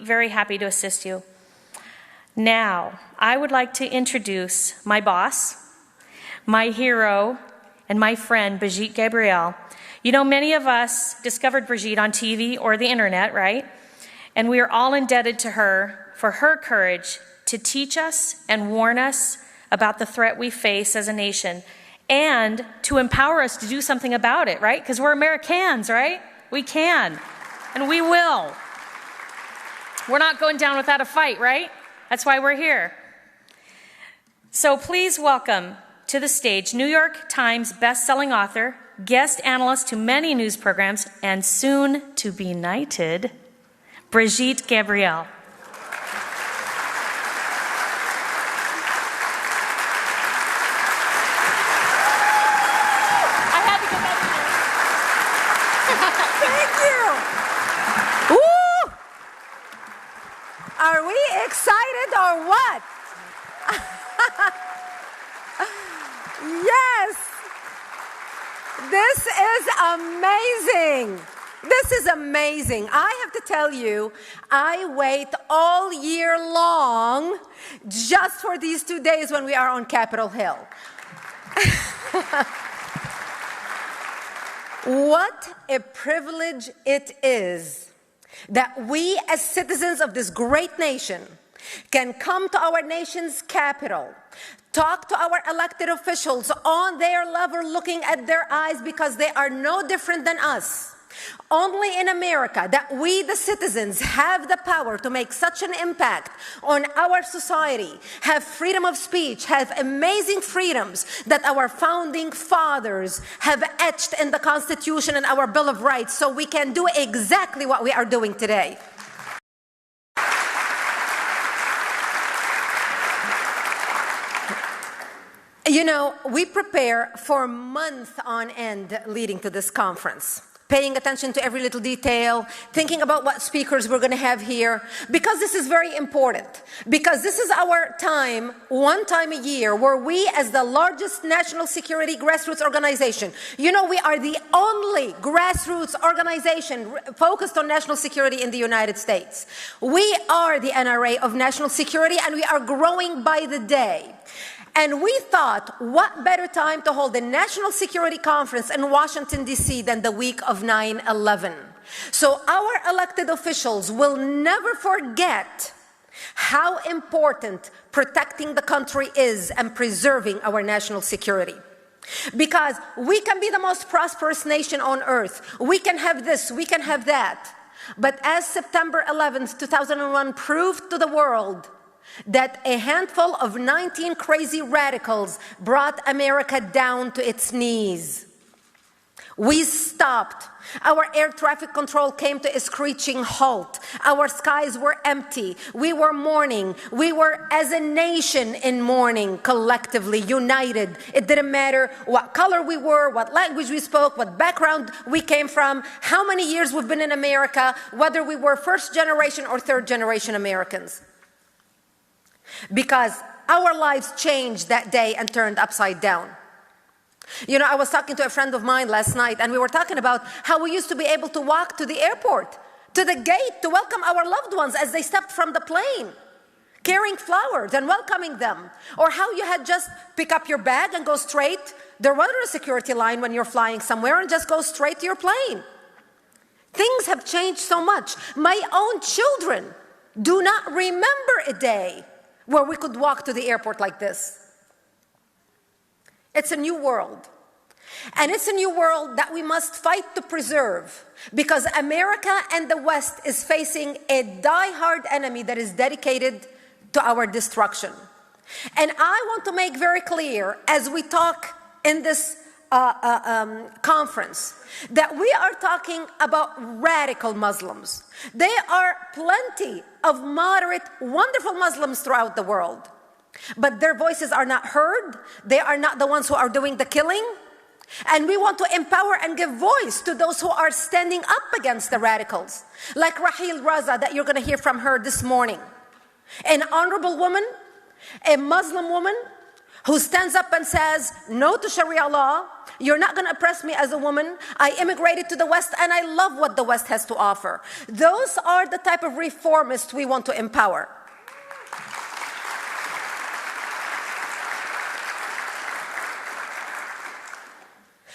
very happy to assist you. Now, I would like to introduce my boss, my hero, and my friend, Brigitte Gabriel. You know, many of us discovered Brigitte on TV or the internet, right? And we are all indebted to her for her courage to teach us and warn us about the threat we face as a nation, and to empower us to do something about it, right? Because we're Americans, right? We can, and we will. We're not going down without a fight, right? That's why we're here. So please welcome to the stage New York Times best-selling author, guest analyst to many news programs, and soon to be knighted, Brigitte Gabriel. I had to get that in there. Thank you. Woo! Are we excited or what? Yes. This is amazing. This is amazing. I have to tell you, I wait all year long just for these 2 days when we are on Capitol Hill. What a privilege it is that we as citizens of this great nation can come to our nation's capital, talk to our elected officials on their level, looking at their eyes, because they are no different than us. Only in America that we, the citizens, have the power to make such an impact on our society, have freedom of speech, have amazing freedoms that our founding fathers have etched in the Constitution and our Bill of Rights, so we can do exactly what we are doing today. You know, we prepare for months on end leading to this conference, paying attention to every little detail, thinking about what speakers we're going to have here, because this is very important. Because this is our time, one time a year, where we, as the largest national security grassroots organization, you know, we are the only grassroots organization focused on national security in the United States. We are the NRA of national security, and we are growing by the day. And we thought, what better time to hold a national security conference in Washington, D.C. than the week of 9/11. So our elected officials will never forget how important protecting the country is and preserving our national security. Because we can be the most prosperous nation on earth. We can have this, we can have that. But as September 11th, 2001 proved to the world, that a handful of 19 crazy radicals brought America down to its knees. We stopped. Our air traffic control came to a screeching halt. Our skies were empty. We were mourning. We were, as a nation, in mourning, collectively, united. It didn't matter what color we were, what language we spoke, what background we came from, how many years we've been in America, whether we were first generation or third generation Americans. Because our lives changed that day and turned upside down. You know, I was talking to a friend of mine last night, and we were talking about how we used to be able to walk to the airport, to the gate, to welcome our loved ones as they stepped from the plane, carrying flowers and welcoming them. Or how you had just pick up your bag and go straight. There wasn't a security line when you're flying somewhere, and just go straight to your plane. Things have changed so much. My own children do not remember a day where we could walk to the airport like this. It's a new world. And it's a new world that we must fight to preserve, because America and the West is facing a die-hard enemy that is dedicated to our destruction. And I want to make very clear, as we talk in this conference, that we are talking about radical Muslims. There are plenty of moderate, wonderful Muslims throughout the world, but their voices are not heard. They are not the ones who are doing the killing. And we want to empower and give voice to those who are standing up against the radicals, like Raheel Raza, that you're going to hear from her this morning. An honorable woman, a Muslim woman, who stands up and says, no to Sharia law, you're not going to oppress me as a woman. I immigrated to the West and I love what the West has to offer. Those are the type of reformists we want to empower.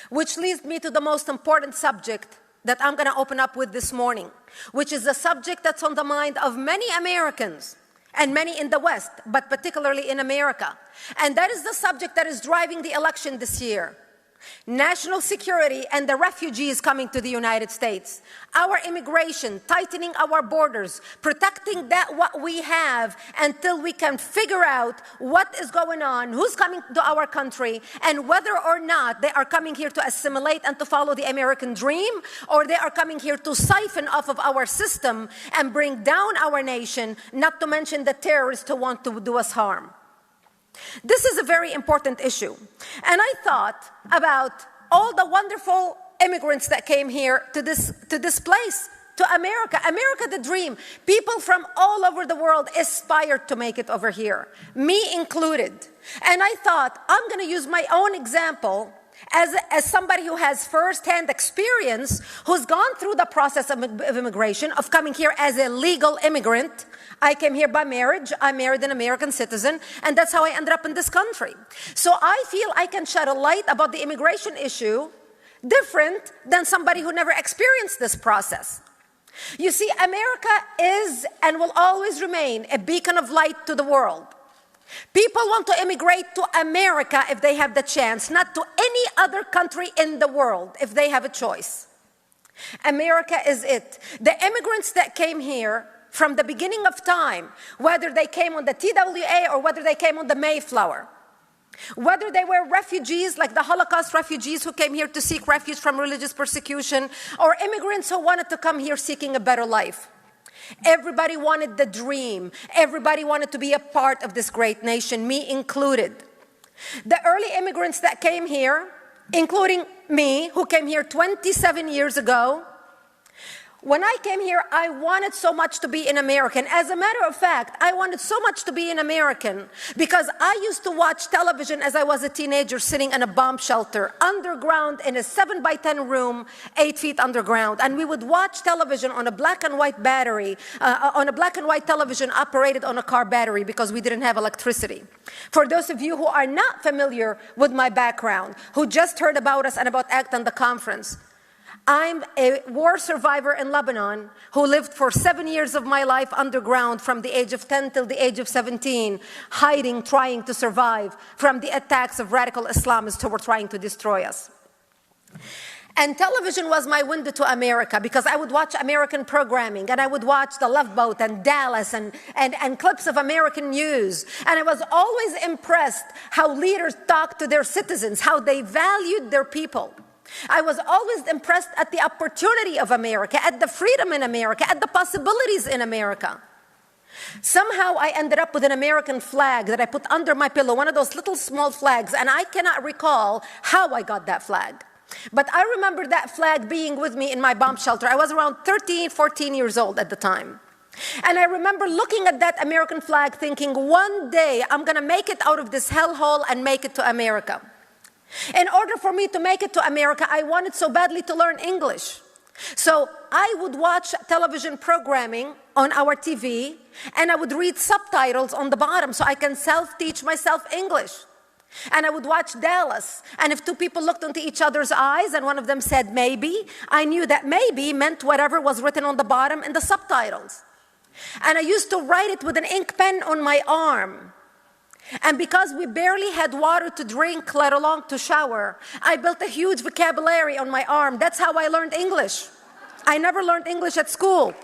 Which leads me to the most important subject that I'm going to open up with this morning, which is the subject that's on the mind of many Americans and many in the West, but particularly in America. And that is the subject that is driving the election this year. National security and the refugees coming to the United States. Our immigration, tightening our borders, protecting what we have until we can figure out what is going on, who's coming to our country, and whether or not they are coming here to assimilate and to follow the American dream, or they are coming here to siphon off of our system and bring down our nation, not to mention the terrorists who want to do us harm. This is a very important issue. And I thought about all the wonderful immigrants that came here to this place, to America. America, the dream. People from all over the world aspired to make it over here, me included. And I thought, I'm going to use my own example as somebody who has first-hand experience, who's gone through the process of immigration, of coming here as a legal immigrant. I came here by marriage. I married an American citizen, and that's how I ended up in this country. So I feel I can shed a light about the immigration issue different than somebody who never experienced this process. You see, America is and will always remain a beacon of light to the world. People want to immigrate to America if they have the chance, not to any other country in the world if they have a choice. America is it. The immigrants that came here from the beginning of time, whether they came on the TWA or whether they came on the Mayflower, whether they were refugees like the Holocaust refugees who came here to seek refuge from religious persecution, or immigrants who wanted to come here seeking a better life. Everybody wanted the dream. Everybody wanted to be a part of this great nation, me included. The early immigrants that came here, including me, who came here 27 years ago, when I came here, I wanted so much to be an American. As a matter of fact, I wanted so much to be an American because I used to watch television as I was a teenager sitting in a bomb shelter, underground in a 7x10 room, 8 feet underground. And we would watch television on a black and white battery, on a black and white television operated on a car battery because we didn't have electricity. For those of you who are not familiar with my background, who just heard about us and about ACT on the conference, I'm a war survivor in Lebanon who lived for 7 years of my life underground from the age of 10 till the age of 17, hiding, trying to survive from the attacks of radical Islamists who were trying to destroy us. And television was my window to America because I would watch American programming and I would watch The Love Boat and Dallas and clips of American news. And I was always impressed how leaders talked to their citizens, how they valued their people. I was always impressed at the opportunity of America, at the freedom in America, at the possibilities in America. Somehow I ended up with an American flag that I put under my pillow, one of those little small flags, and I cannot recall how I got that flag. But I remember that flag being with me in my bomb shelter. I was around 13, 14 years old at the time. And I remember looking at that American flag thinking, one day I'm going to make it out of this hellhole and make it to America. In order for me to make it to America, I wanted so badly to learn English. So I would watch television programming on our TV, and I would read subtitles on the bottom so I can self-teach myself English. And I would watch Dallas, and if two people looked into each other's eyes and one of them said maybe, I knew that maybe meant whatever was written on the bottom in the subtitles. And I used to write it with an ink pen on my arm. And because we barely had water to drink, let alone to shower, I built a huge vocabulary on my arm. That's how I learned English. I never learned English at school.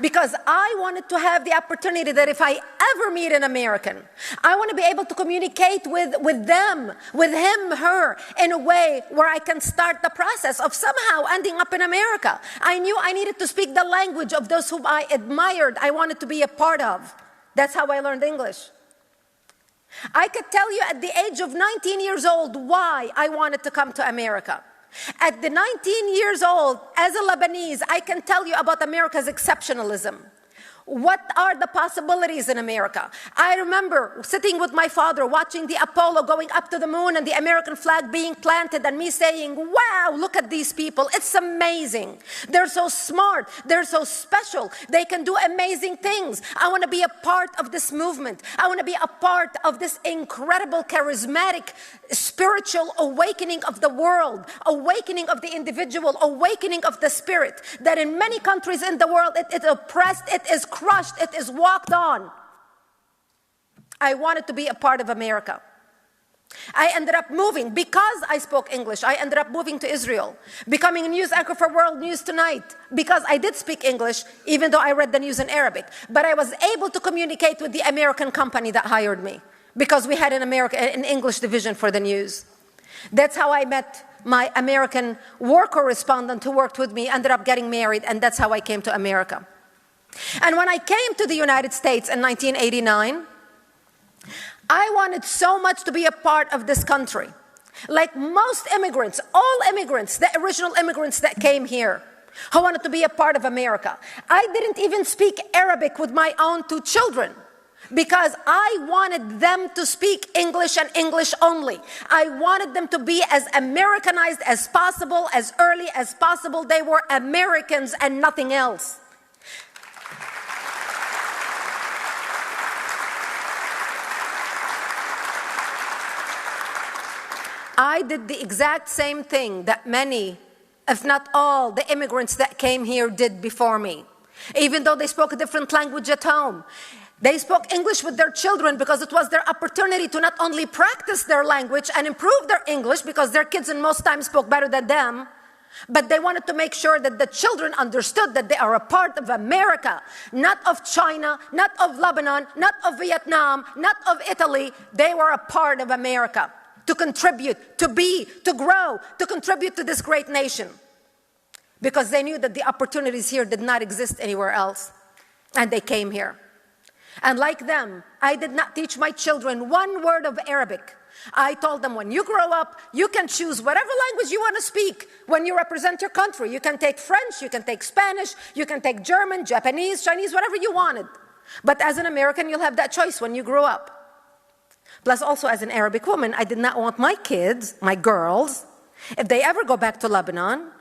Because I wanted to have the opportunity that if I ever meet an American, I want to be able to communicate with them, with him, her, in a way where I can start the process of somehow ending up in America. I knew I needed to speak the language of those whom I admired, I wanted to be a part of. That's how I learned English. I could tell you at the age of 19 years old why I wanted to come to America. At the 19 years old, as a Lebanese, I can tell you about America's exceptionalism. What are the possibilities in America? I remember sitting with my father watching the Apollo going up to the moon and the American flag being planted, and me saying, wow, look at these people. It's amazing. They're so smart. They're so special. They can do amazing things. I want to be a part of this movement. I want to be a part of this incredible, charismatic, spiritual awakening of the world, awakening of the individual, awakening of the spirit, that in many countries in the world it is oppressed, it is crushed, it is walked on. I wanted to be a part of America. I ended up moving, because I spoke English, I ended up moving to Israel, becoming a news anchor for World News Tonight, because I did speak English, even though I read the news in Arabic. But I was able to communicate with the American company that hired me, because we had an English division for the news. That's how I met my American war correspondent who worked with me, ended up getting married, and that's how I came to America. And when I came to the United States in 1989, I wanted so much to be a part of this country. Like most immigrants, all immigrants, the original immigrants that came here, who wanted to be a part of America. I didn't even speak Arabic with my own 2 children, because I wanted them to speak English and English only. I wanted them to be as Americanized as possible, as early as possible. They were Americans and nothing else. I did the exact same thing that many, if not all, the immigrants that came here did before me. Even though they spoke a different language at home, they spoke English with their children, because it was their opportunity to not only practice their language and improve their English, because their kids in most times spoke better than them, but they wanted to make sure that the children understood that they are a part of America, not of China, not of Lebanon, not of Vietnam, not of Italy. They were a part of America, to contribute, to be, to grow, to contribute to this great nation. Because they knew that the opportunities here did not exist anywhere else. And they came here. And like them, I did not teach my children one word of Arabic. I told them, when you grow up, you can choose whatever language you want to speak when you represent your country. You can take French, you can take Spanish, you can take German, Japanese, Chinese, whatever you wanted. But as an American, you'll have that choice when you grow up. Plus, also as an Arabic woman, I did not want my kids, my girls, if they ever go back to Lebanon,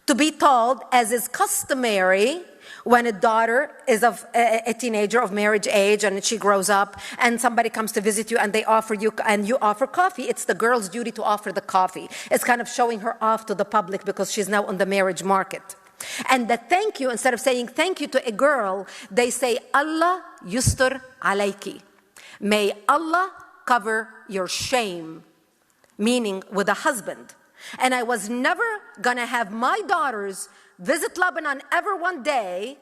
to be told, as is customary, when a daughter is of a teenager of marriage age and she grows up and somebody comes to visit you and they offer you, and you offer coffee, it's the girl's duty to offer the coffee. It's kind of showing her off to the public because she's now on the marriage market. And the thank you, instead of saying thank you to a girl, they say, Allah yustur alayki. May Allah cover your shame, meaning with a husband. And I was never gonna have my daughters visit Lebanon ever one day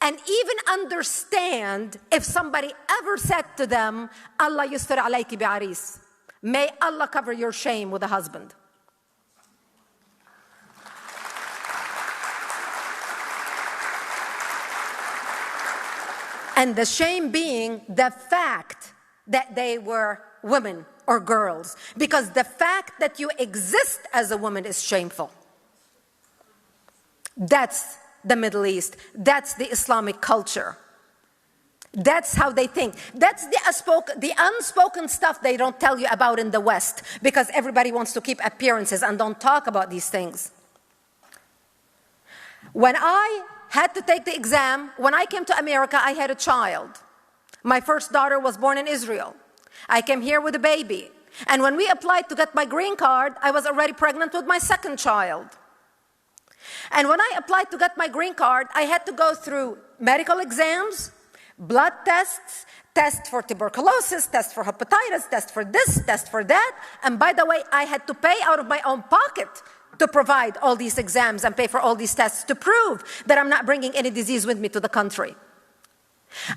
and even understand if somebody ever said to them, Allah yustur alayki bi'aris. May Allah cover your shame with a husband. And the shame being the fact that they were women or girls, because the fact that you exist as a woman is shameful. That's the Middle East. That's the Islamic culture. That's how they think. That's the unspoken stuff they don't tell you about in the West, because everybody wants to keep appearances and don't talk about these things. When I had to take the exam, when I came to America, I had a child. My first daughter was born in Israel. I came here with a baby. And when we applied to get my green card, I was already pregnant with my second child. And when I applied to get my green card, I had to go through medical exams, blood tests, test for tuberculosis, test for hepatitis, test for this, test for that. And by the way, I had to pay out of my own pocket to provide all these exams and pay for all these tests to prove that I'm not bringing any disease with me to the country.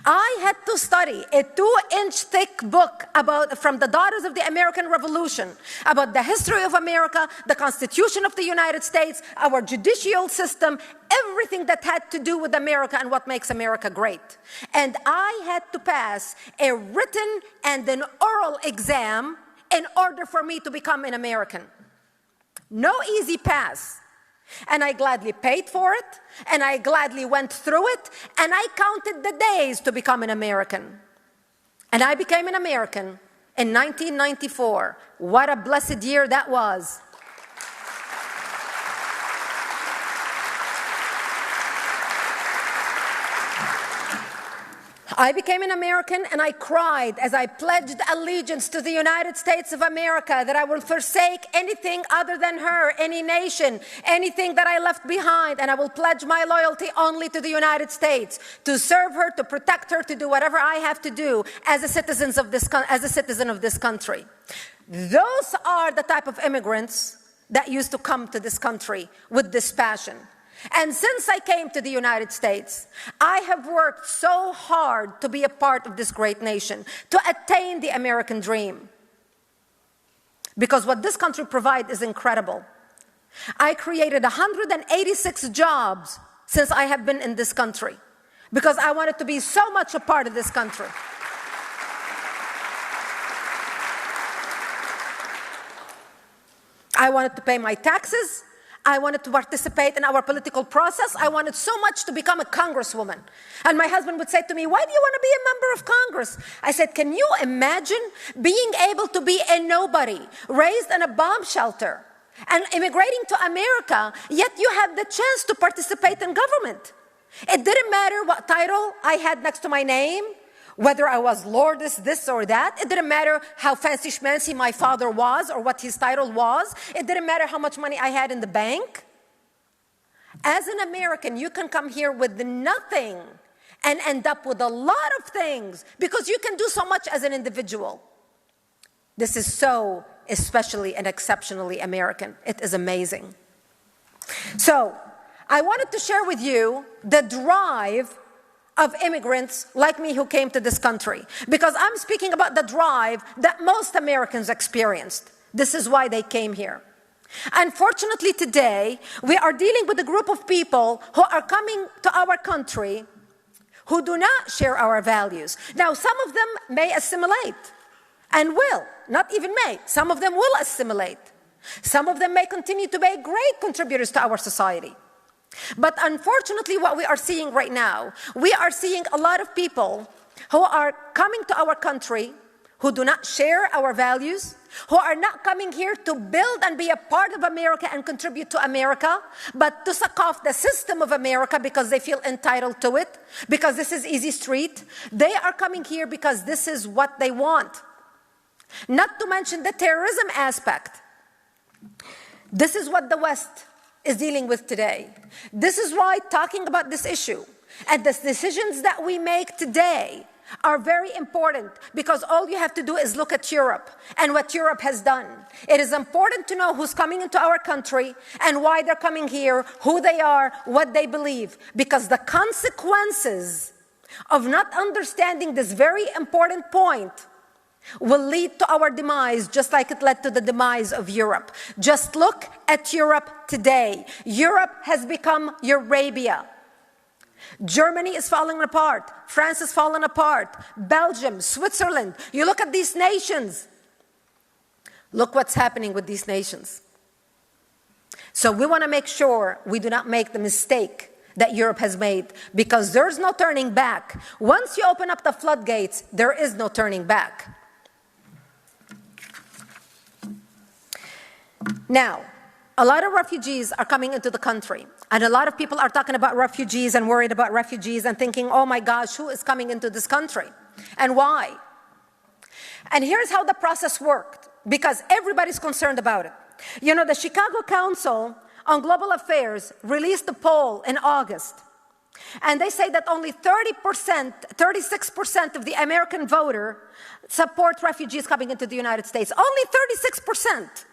I had to study a 2-inch thick book from the Daughters of the American Revolution, about the history of America, the Constitution of the United States, our judicial system, everything that had to do with America and what makes America great. And I had to pass a written and an oral exam in order for me to become an American. No easy pass. And I gladly paid for it, and I gladly went through it, and I counted the days to become an American. And I became an American in 1994. What a blessed year that was. I became an American, and I cried as I pledged allegiance to the United States of America, that I will forsake anything other than her, any nation, anything that I left behind, and I will pledge my loyalty only to the United States, to serve her, to protect her, to do whatever I have to do as a citizen of this country. Those are the type of immigrants that used to come to this country with this passion. And since I came to the United States, I have worked so hard to be a part of this great nation, to attain the American dream. Because what this country provides is incredible. I created 186 jobs since I have been in this country, because I wanted to be so much a part of this country. I wanted to pay my taxes. I wanted to participate in our political process. I wanted so much to become a congresswoman. And my husband would say to me, "Why do you want to be a member of Congress?" I said, "Can you imagine being able to be a nobody, raised in a bomb shelter, and immigrating to America, yet you have the chance to participate in government?" It didn't matter what title I had next to my name, whether I was Lordess, this or that. It didn't matter how fancy schmancy my father was or what his title was. It didn't matter how much money I had in the bank. As an American, you can come here with nothing and end up with a lot of things, because you can do so much as an individual. This is so especially and exceptionally American. It is amazing. So I wanted to share with you the drive of immigrants like me who came to this country, because I'm speaking about the drive that most Americans experienced. This is why they came here. Unfortunately, today, we are dealing with a group of people who are coming to our country who do not share our values. Now, some of them may assimilate and will, not even may, some of them will assimilate. Some of them may continue to be great contributors to our society. But unfortunately, what we are seeing right now, we are seeing a lot of people who are coming to our country who do not share our values, who are not coming here to build and be a part of America and contribute to America, but to suck off the system of America because they feel entitled to it, because this is easy street. They are coming here because this is what they want. Not to mention the terrorism aspect. This is what the West is dealing with today. This is why talking about this issue and the decisions that we make today are very important, because all you have to do is look at Europe and what Europe has done. It is important to know who's coming into our country and why they're coming here, who they are, what they believe, because the consequences of not understanding this very important point will lead to our demise, just like it led to the demise of Europe. Just look at Europe today. Europe has become Eurabia. Germany is falling apart. France is falling apart. Belgium, Switzerland. You look at these nations. Look what's happening with these nations. So we want to make sure we do not make the mistake that Europe has made, because there's no turning back. Once you open up the floodgates, there is no turning back. Now, a lot of refugees are coming into the country, and a lot of people are talking about refugees and worried about refugees and thinking, oh my gosh, who is coming into this country and why? And here's how the process worked, because everybody's concerned about it. You know, the Chicago Council on Global Affairs released a poll in August, and they say that only 36% of the American voter support refugees coming into the United States. Only 36%.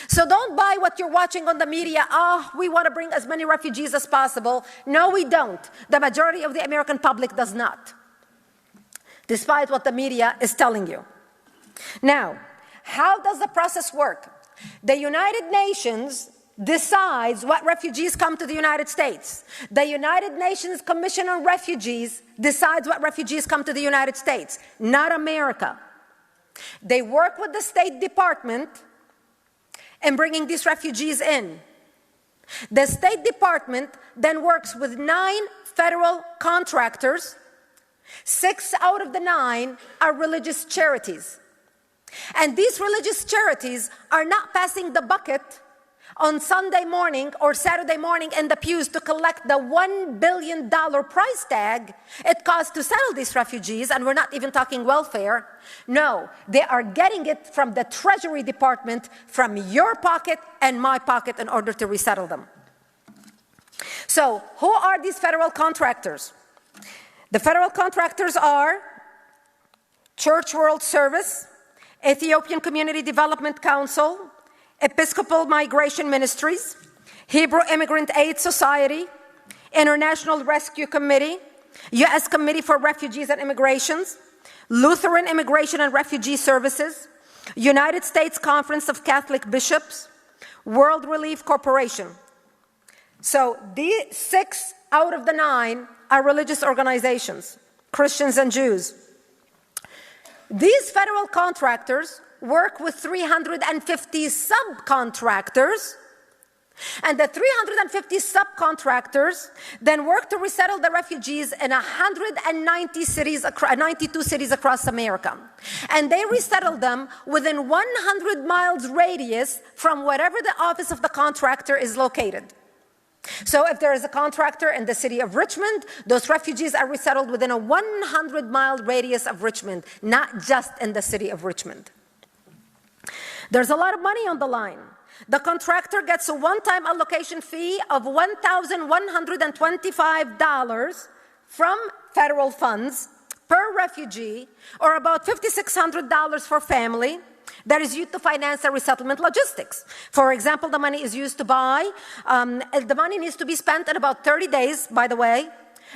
So don't buy what you're watching on the media. Oh, we want to bring as many refugees as possible. No, we don't. The majority of the American public does not, despite what the media is telling you. Now, how does the process work? The United Nations decides what refugees come to the United States. The United Nations Commission on Refugees decides what refugees come to the United States, not America. They work with the State Department in bringing these refugees in. The State Department then works with 9 federal contractors. 6 out of the 9 are religious charities. And these religious charities are not passing the bucket on Sunday morning or Saturday morning in the pews to collect the $1 billion price tag it costs to settle these refugees, and we're not even talking welfare. No, they are getting it from the Treasury Department, from your pocket and my pocket, in order to resettle them. So, who are these federal contractors? The federal contractors are Church World Service, Ethiopian Community Development Council, Episcopal Migration Ministries, Hebrew Immigrant Aid Society, International Rescue Committee, U.S. Committee for Refugees and Immigrations, Lutheran Immigration and Refugee Services, United States Conference of Catholic Bishops, World Relief Corporation. So these 6 out of the 9 are religious organizations, Christians and Jews. These federal contractors work with 350 subcontractors, and the 350 subcontractors then work to resettle the refugees in 92 cities across America. And they resettle them within 100 miles radius from wherever the office of the contractor is located. So if there is a contractor in the city of Richmond, those refugees are resettled within a 100-mile radius of Richmond, not just in the city of Richmond. There's a lot of money on the line. The contractor gets a one-time allocation fee of $1,125 from federal funds per refugee, or about $5,600 for family, that is used to finance the resettlement logistics. For example, the money is used to buy, the money needs to be spent in about 30 days, by the way,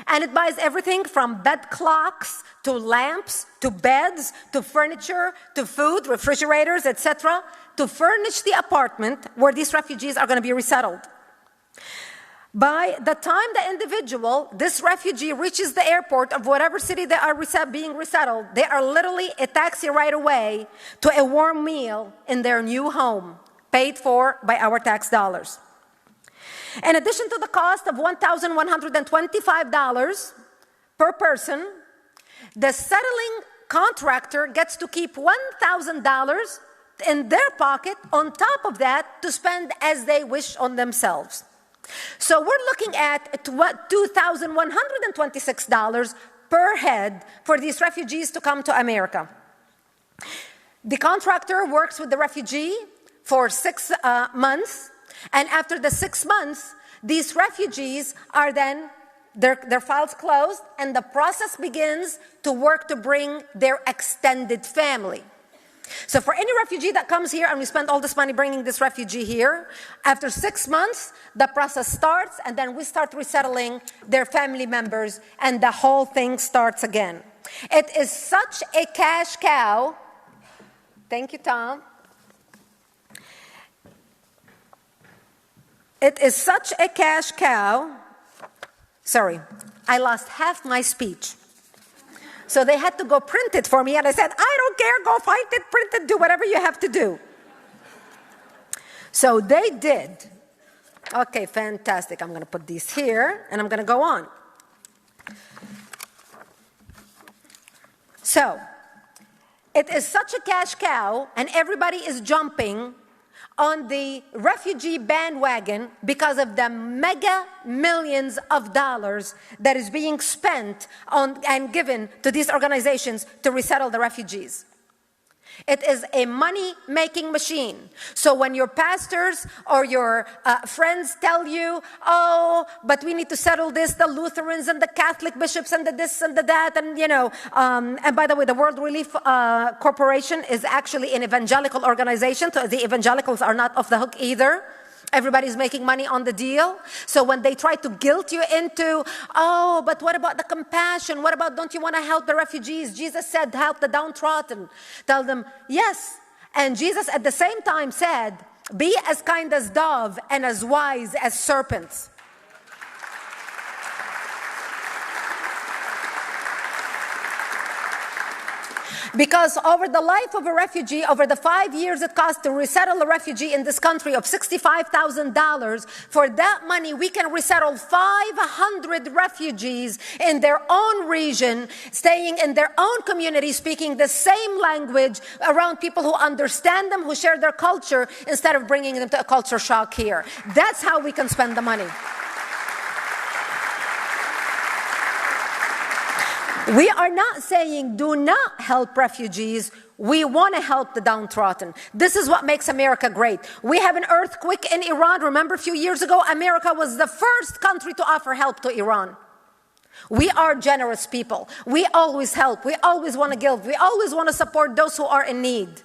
and it buys everything from bed clocks to lamps to beds to furniture to food, refrigerators, etc., to furnish the apartment where these refugees are going to be resettled. By the time the individual, this refugee, reaches the airport of whatever city they are being resettled, they are literally a taxi right away to a warm meal in their new home, paid for by our tax dollars. In addition to the cost of $1,125 per person, the settling contractor gets to keep $1,000 in their pocket on top of that to spend as they wish on themselves. So we're looking at $2,126 per head for these refugees to come to America. The contractor works with the refugee for 6 months, and after the 6 months, these refugees are then, their files closed, and the process begins to work to bring their extended family. So for any refugee that comes here, and we spend all this money bringing this refugee here, after 6 months, the process starts, and then we start resettling their family members, and the whole thing starts again. It is such a cash cow. Thank you, Tom. It is such a cash cow. Sorry, I lost half my speech. So they had to go print it for me, and I said, I don't care, go find it, print it, do whatever you have to do. So they did. Okay, fantastic. I'm going to put these here, and I'm going to go on. So, it is such a cash cow, and everybody is jumping on the refugee bandwagon because of the mega millions of dollars that is being spent on and given to these organizations to resettle the refugees. It is a money-making machine. So when your pastors or your friends tell you, oh, but we need to settle this, the Lutherans and the Catholic bishops and the this and the that, and and by the way, the World Relief Corporation is actually an evangelical organization, so the evangelicals are not off the hook either. Everybody's making money on the deal. So when they try to guilt you into, oh, but what about the compassion? What about, don't you want to help the refugees? Jesus said, help the downtrodden. Tell them, yes. And Jesus at the same time said, be as kind as dove and as wise as serpents. Because over the life of a refugee, over the 5 years it costs to resettle a refugee in this country of $65,000, for that money we can resettle 500 refugees in their own region, staying in their own community, speaking the same language, around people who understand them, who share their culture, instead of bringing them to a culture shock here. That's how we can spend the money. We are not saying do not help refugees. We want to help the downtrodden. This is what makes America great. We have an earthquake in Iran. Remember a few years ago, America was the first country to offer help to Iran. We are generous people. We always help. We always want to give. We always want to support those who are in need.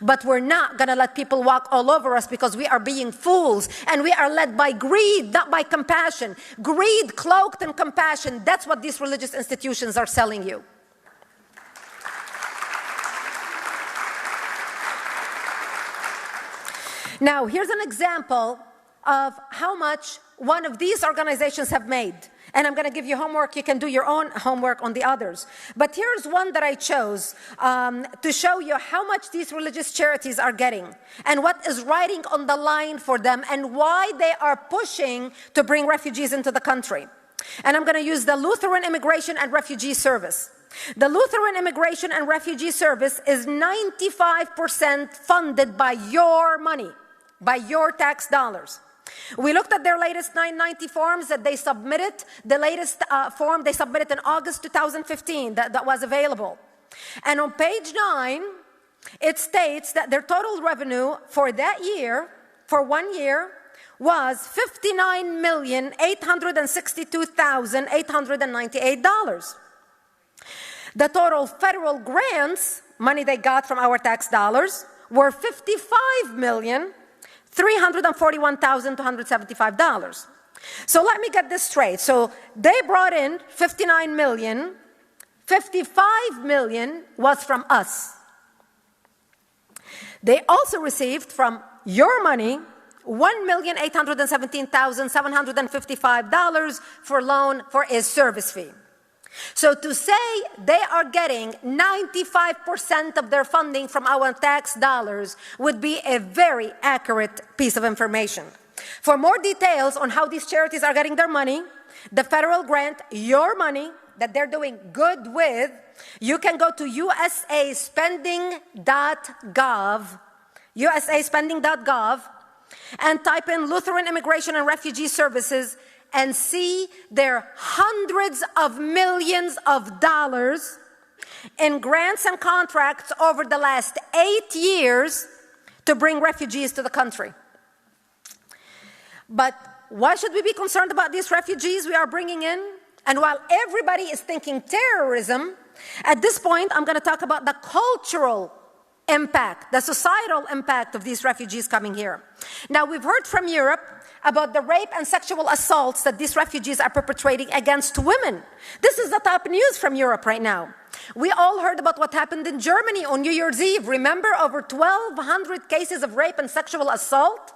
But we're not going to let people walk all over us because we are being fools, and we are led by greed, not by compassion. Greed cloaked in compassion. That's what these religious institutions are selling you. Now, here's an example of how much one of these organizations have made. And I'm going to give you homework. You can do your own homework on the others. But here's one that I chose to show you how much these religious charities are getting and what is riding on the line for them and why they are pushing to bring refugees into the country. And I'm going to use the Lutheran Immigration and Refugee Service. The Lutheran Immigration and Refugee Service is 95% funded by your money, by your tax dollars. We looked at their latest 990 forms that they submitted. The latest form they submitted in August 2015 that was available. And on page 9, it states that their total revenue for that year, for 1 year, was $59,862,898. The total federal grants, money they got from our tax dollars, were $55,341,275. So let me get this straight. So they brought in $59 million. $55 million was from us. They also received from your money $1,817,755 for loan for a service fee. So to say they are getting 95% of their funding from our tax dollars would be a very accurate piece of information. For more details on how these charities are getting their money, the federal grant, your money, that they're doing good with, you can go to usaspending.gov, usaspending.gov, and type in Lutheran Immigration and Refugee Services and see their hundreds of millions of dollars in grants and contracts over the last 8 years to bring refugees to the country. But why should we be concerned about these refugees we are bringing in? And while everybody is thinking terrorism, at this point I'm going to talk about the cultural impact, the societal impact of these refugees coming here. Now, we've heard from Europe about the rape and sexual assaults that these refugees are perpetrating against women. This is the top news from Europe right now. We all heard about what happened in Germany on New Year's Eve. Remember, over 1,200 cases of rape and sexual assault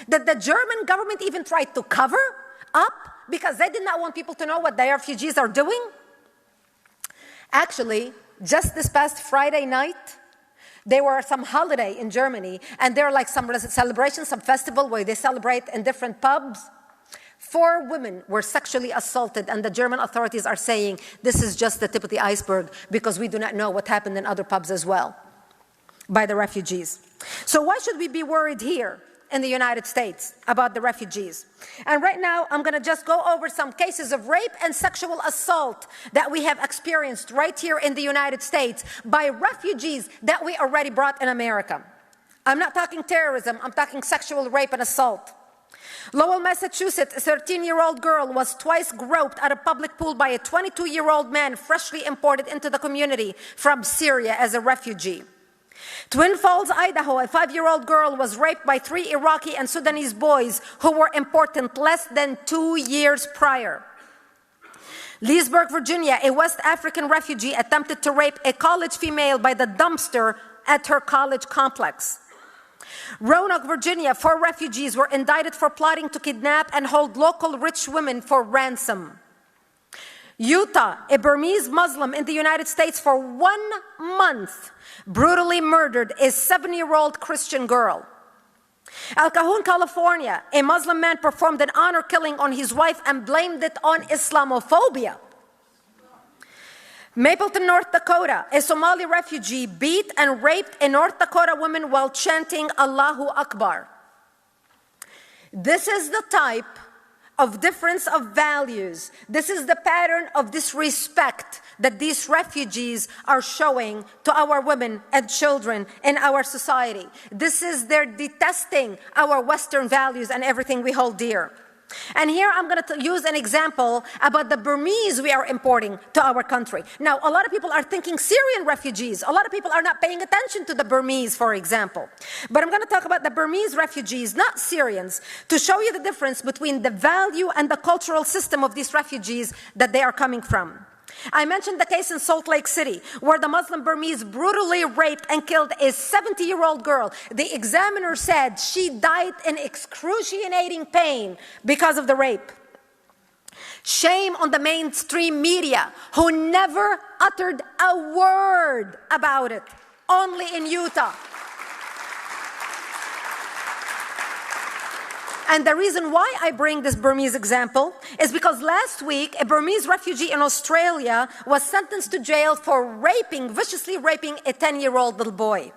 that the German government even tried to cover up because they did not want people to know what the refugees are doing? Actually, just this past Friday night, there were some holiday in Germany, and there are like some celebration, some festival where they celebrate in different pubs. 4 women were sexually assaulted, and the German authorities are saying this is just the tip of the iceberg because we do not know what happened in other pubs as well by the refugees. So why should we be worried here in the United States about the refugees? And right now, I'm going to just go over some cases of rape and sexual assault that we have experienced right here in the United States by refugees that we already brought in America. I'm not talking terrorism, I'm talking sexual rape and assault. Lowell, Massachusetts, a 13-year-old girl was twice groped at a public pool by a 22-year-old man freshly imported into the community from Syria as a refugee. Twin Falls, Idaho, a 5-year-old girl was raped by 3 Iraqi and Sudanese boys who were imported less than 2 years prior. Leesburg, Virginia, a West African refugee attempted to rape a college female by the dumpster at her college complex. Roanoke, Virginia, 4 refugees were indicted for plotting to kidnap and hold local rich women for ransom. Utah, a Burmese Muslim in the United States for 1 month brutally murdered a 7-year-old Christian girl. Al Cajon, California, a Muslim man performed an honor killing on his wife and blamed it on Islamophobia. Mapleton, North Dakota, a Somali refugee beat and raped a North Dakota woman while chanting Allahu Akbar. This is the type of difference of values. This is the pattern of disrespect that these refugees are showing to our women and children in our society. This is their detesting our Western values and everything we hold dear. And here I'm going to use an example about the Burmese we are importing to our country. Now, a lot of people are thinking Syrian refugees. A lot of people are not paying attention to the Burmese, for example. But I'm going to talk about the Burmese refugees, not Syrians, to show you the difference between the value and the cultural system of these refugees that they are coming from. I mentioned the case in Salt Lake City where the Muslim Burmese brutally raped and killed a 70-year-old girl. The examiner said she died in excruciating pain because of the rape. Shame on the mainstream media who never uttered a word about it, only in Utah. And the reason why I bring this Burmese example is because last week, a Burmese refugee in Australia was sentenced to jail for viciously raping a 10-year-old little boy.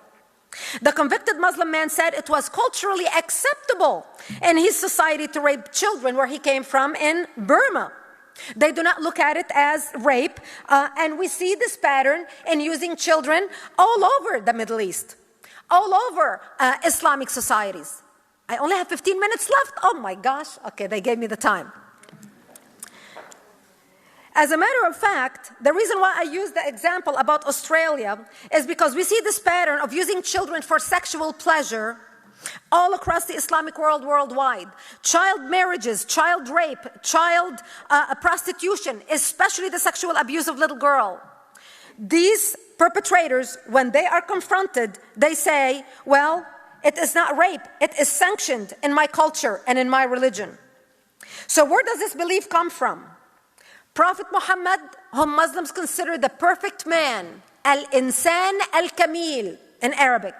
The convicted Muslim man said it was culturally acceptable in his society to rape children where he came from in Burma. They do not look at it as rape, and we see this pattern in using children all over the Middle East, all over Islamic societies. I only have 15 minutes left. Oh my gosh. Okay, they gave me the time. As a matter of fact, the reason why I use the example about Australia is because we see this pattern of using children for sexual pleasure all across the Islamic world worldwide. Child marriages, child rape, child prostitution, especially the sexual abuse of little girls. These perpetrators, when they are confronted, they say, well, it is not rape, it is sanctioned in my culture and in my religion. So where does this belief come from? Prophet Muhammad, whom Muslims consider the perfect man, al-insan al-kamil in Arabic.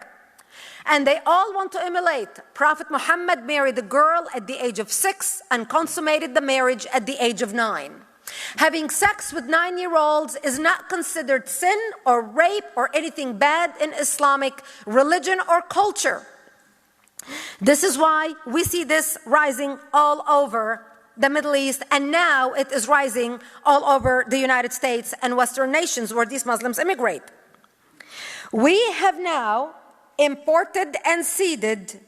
And they all want to emulate. Prophet Muhammad married a girl at the age of 6 and consummated the marriage at the age of 9. Having sex with 9-year-olds is not considered sin or rape or anything bad in Islamic religion or culture. This is why we see this rising all over the Middle East, and now it is rising all over the United States and Western nations where these Muslims immigrate. We have now imported and seeded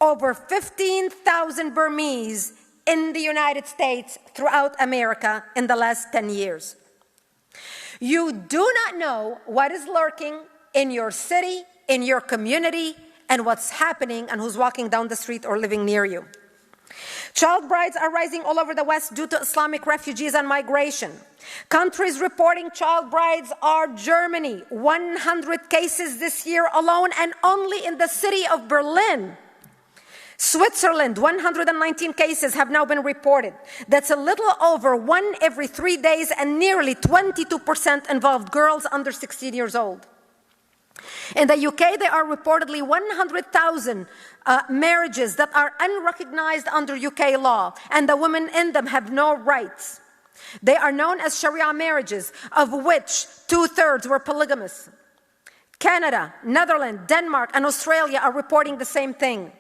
over 15,000 Burmese in the United States, throughout America in the last 10 years. You do not know what is lurking in your city, in your community, and what's happening and who's walking down the street or living near you. Child brides are rising all over the West due to Islamic refugees and migration. Countries reporting child brides are Germany, 100 cases this year alone, and only in the city of Berlin. Switzerland, 119 cases have now been reported. That's a little over 1 every 3 days, and nearly 22% involved girls under 16 years old. In the UK, there are reportedly 100,000 marriages that are unrecognized under UK law, and the women in them have no rights. They are known as Sharia marriages, of which 2/3 were polygamous. Canada, Netherlands, Denmark, and Australia are reporting the same thing.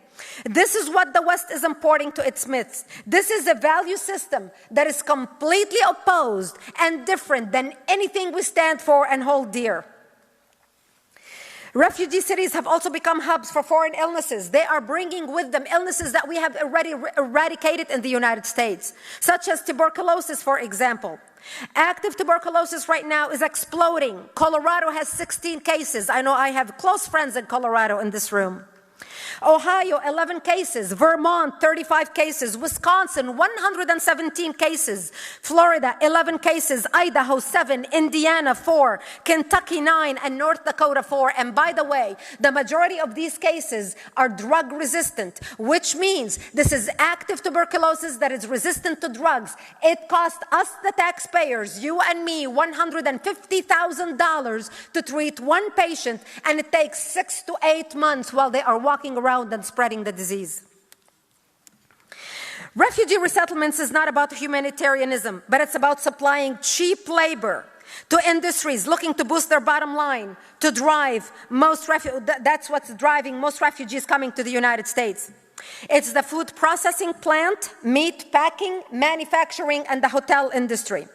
This is what the West is importing to its midst. This is a value system that is completely opposed and different than anything we stand for and hold dear. Refugee cities have also become hubs for foreign illnesses. They are bringing with them illnesses that we have already eradicated in the United States, such as tuberculosis, for example. Active tuberculosis right now is exploding. Colorado has 16 cases. I know I have close friends in Colorado in this room. Ohio, 11 cases. Vermont, 35 cases. Wisconsin, 117 cases. Florida, 11 cases. Idaho, 7. Indiana, 4. Kentucky, 9. And North Dakota, 4. And by the way, the majority of these cases are drug resistant, which means this is active tuberculosis that is resistant to drugs. It cost us, the taxpayers, you and me, $150,000 to treat one patient, and it takes 6 to 8 months while they are walking around and spreading the disease. Refugee resettlements is not about humanitarianism, but it's about supplying cheap labor to industries looking to boost their bottom line, to drive that's what's driving most refugees coming to the United States. It's the food processing plant, meat packing, manufacturing, and the hotel industry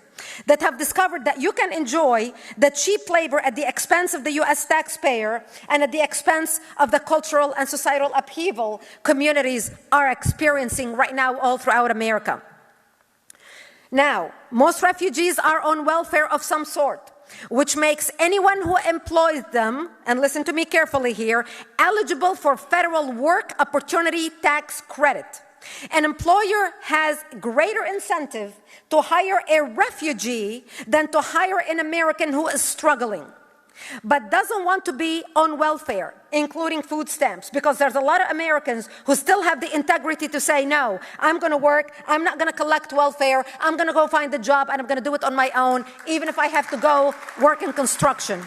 that have discovered that you can enjoy the cheap labor at the expense of the US taxpayer and at the expense of the cultural and societal upheaval communities are experiencing right now all throughout America. Now, most refugees are on welfare of some sort, which makes anyone who employs them, and listen to me carefully here, eligible for federal work opportunity tax credit. An employer has greater incentive to hire a refugee than to hire an American who is struggling, but doesn't want to be on welfare, including food stamps, because there's a lot of Americans who still have the integrity to say, no, I'm going to work, I'm not going to collect welfare, I'm going to go find a job, and I'm going to do it on my own, even if I have to go work in construction.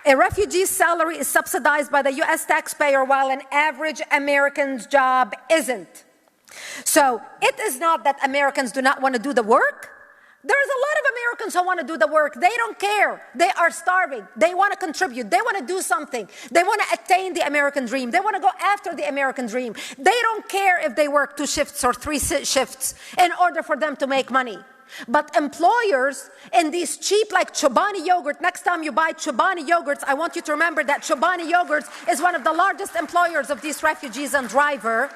A refugee's salary is subsidized by the US taxpayer, while an average American's job isn't. So it is not that Americans do not want to do the work. There's a lot of Americans who want to do the work. They don't care. They are starving. They want to contribute. They want to do something. They want to attain the American dream. They want to go after the American dream. They don't care if they work 2 shifts or 3 shifts in order for them to make money. But employers in these cheap, like Chobani yogurt, next time you buy Chobani yogurts, I want you to remember that Chobani yogurts is one of the largest employers of these refugees and driver.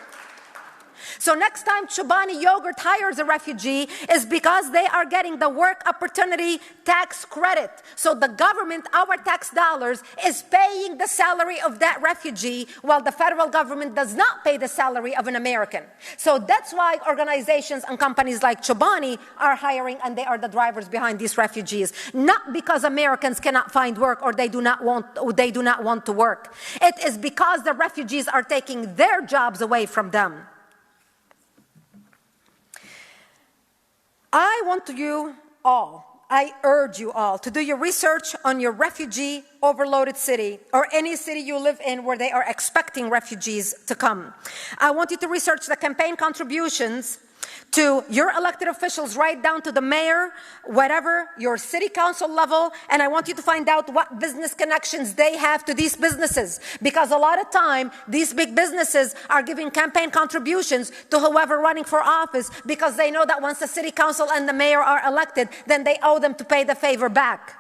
So next time Chobani Yogurt hires a refugee is because they are getting the work opportunity tax credit. So the government, our tax dollars, is paying the salary of that refugee while the federal government does not pay the salary of an American. So that's why organizations and companies like Chobani are hiring, and they are the drivers behind these refugees. Not because Americans cannot find work or they do not want to work. It is because the refugees are taking their jobs away from them. I urge you all to do your research on your refugee overloaded city or any city you live in where they are expecting refugees to come. I want you to research the campaign contributions to your elected officials, right down to the mayor, whatever, your city council level, and I want you to find out what business connections they have to these businesses. Because a lot of time, these big businesses are giving campaign contributions to whoever running for office because they know that once the city council and the mayor are elected, then they owe them to pay the favor back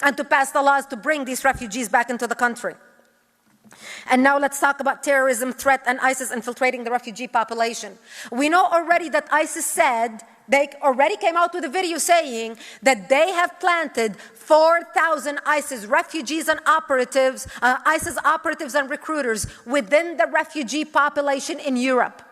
and to pass the laws to bring these refugees back into the country. And now let's talk about terrorism threat and ISIS infiltrating the refugee population. We know already that ISIS said, they already came out with a video saying that they have planted 4,000 ISIS refugees and operatives, ISIS operatives and recruiters within the refugee population in Europe.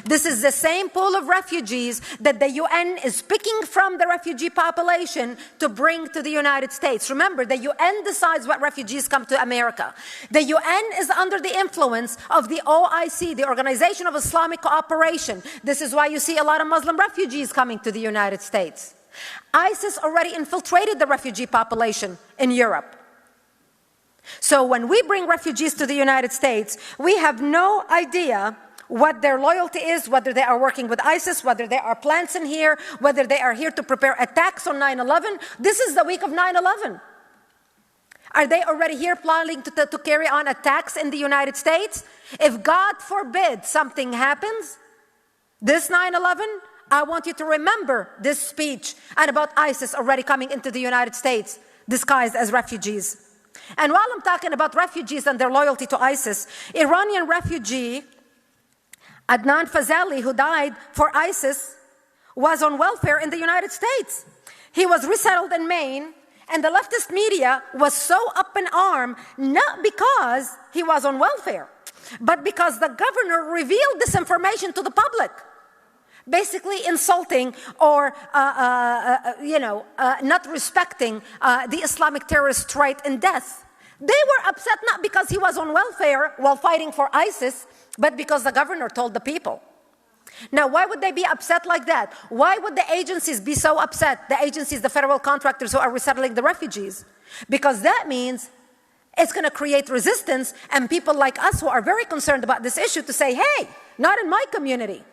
This is the same pool of refugees that the UN is picking from the refugee population to bring to the United States. Remember, the UN decides what refugees come to America. The UN is under the influence of the OIC, the Organization of Islamic Cooperation. This is why you see a lot of Muslim refugees coming to the United States. ISIS already infiltrated the refugee population in Europe. So when we bring refugees to the United States, we have no idea what their loyalty is, whether they are working with ISIS, whether there are plants in here, whether they are here to prepare attacks on 9/11. This is the week of 9/11. Are they already here planning to carry on attacks in the United States? If God forbid something happens, this 9/11, I want you to remember this speech and about ISIS already coming into the United States disguised as refugees. And while I'm talking about refugees and their loyalty to ISIS, Iranian refugee Adnan Fazali, who died for ISIS, was on welfare in the United States. He was resettled in Maine, And the leftist media was so up in arms, not because he was on welfare, but because the governor revealed this information to the public, basically insulting or, not respecting the Islamic terrorist right in death. They were upset not because he was on welfare while fighting for ISIS, but because the governor told the people. Now, why would they be upset like that? Why would the agencies be so upset? The agencies, the federal contractors who are resettling the refugees. Because that means it's going to create resistance and people like us who are very concerned about this issue to say, hey, not in my community.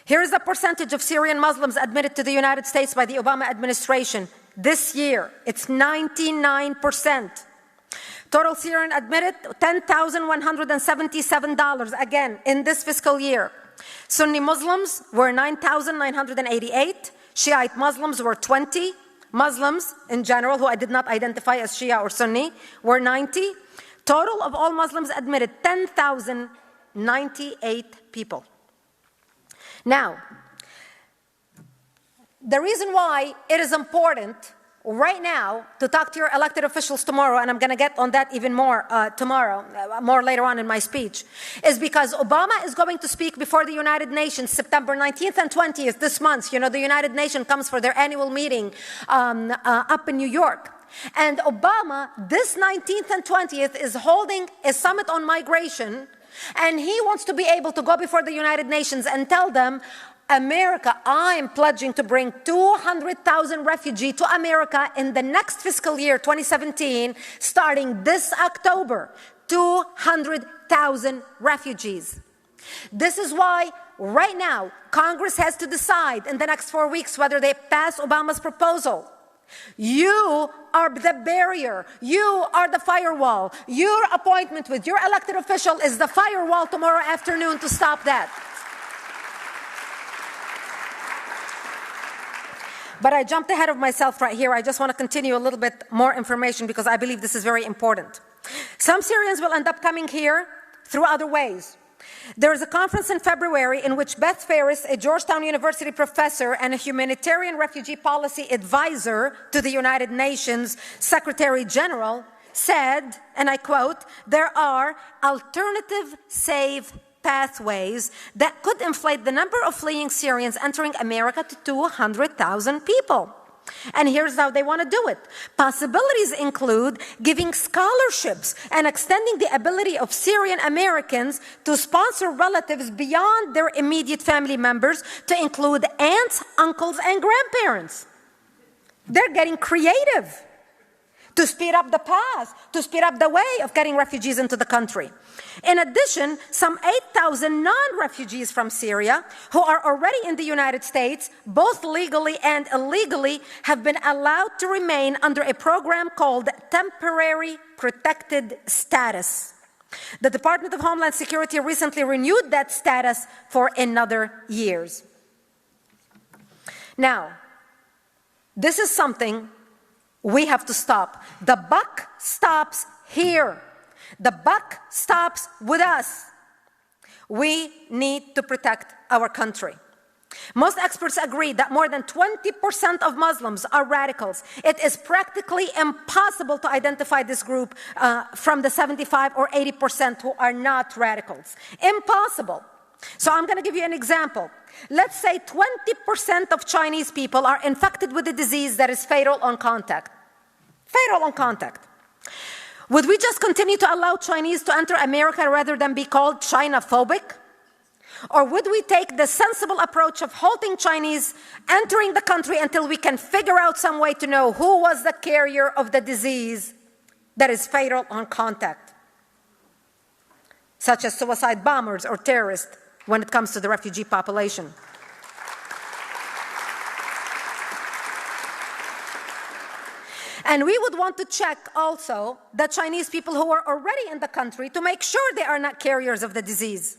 Here is the percentage of Syrian Muslims admitted to the United States by the Obama administration this year. It's 99%. Total Syrian admitted, $10,177, again, in this fiscal year. Sunni Muslims were 9,988. Shiite Muslims were 20. Muslims, in general, who I did not identify as Shia or Sunni, were 90. Total of all Muslims admitted, 10,098 people. Now, the reason why it is important right now to talk to your elected officials tomorrow, and I'm going to get on that even more tomorrow, more later on in my speech, is because Obama is going to speak before the United Nations September 19th and 20th this month. You know, the United Nations comes for their annual meeting up in New York. And Obama, this 19th and 20th, is holding a summit on migration, and he wants to be able to go before the United Nations and tell them, America, I am pledging to bring 200,000 refugees to America in the next fiscal year, 2017, starting this October. 200,000 refugees. This is why right now Congress has to decide in the next 4 weeks whether they pass Obama's proposal. You are the barrier. You are the firewall. Your appointment with your elected official is the firewall tomorrow afternoon to stop that. But I jumped ahead of myself right here. I just want to continue a little bit more information because I believe this is very important. Some Syrians will end up coming here through other ways. There is a conference in February in which Beth Ferris, a Georgetown University professor and a humanitarian refugee policy advisor to the United Nations Secretary General, said, and I quote, "There are alternative safe pathways that could inflate the number of fleeing Syrians entering America to 200,000 people. And here's how they want to do it. Possibilities include giving scholarships and extending the ability of Syrian Americans to sponsor relatives beyond their immediate family members to include aunts, uncles, and grandparents. They're getting creative to speed up the path, to speed up the way of getting refugees into the country. In addition, some 8,000 non-refugees from Syria who are already in the United States, both legally and illegally, have been allowed to remain under a program called Temporary Protected Status. The Department of Homeland Security recently renewed that status for another year. Now, this is something we have to stop. The buck stops here. The buck stops with us. We need to protect our country. Most experts agree that more than 20% of Muslims are radicals. It is practically impossible to identify this group from the 75 or 80% who are not radicals. Impossible. So I'm going to give you an example. Let's say 20% of Chinese people are infected with a disease that is fatal on contact. Fatal on contact. Would we just continue to allow Chinese to enter America rather than be called China-phobic? Or would we take the sensible approach of halting Chinese entering the country until we can figure out some way to know who was the carrier of the disease that is fatal on contact, such as suicide bombers or terrorists when it comes to the refugee population? And we would want to check also the Chinese people who are already in the country to make sure they are not carriers of the disease.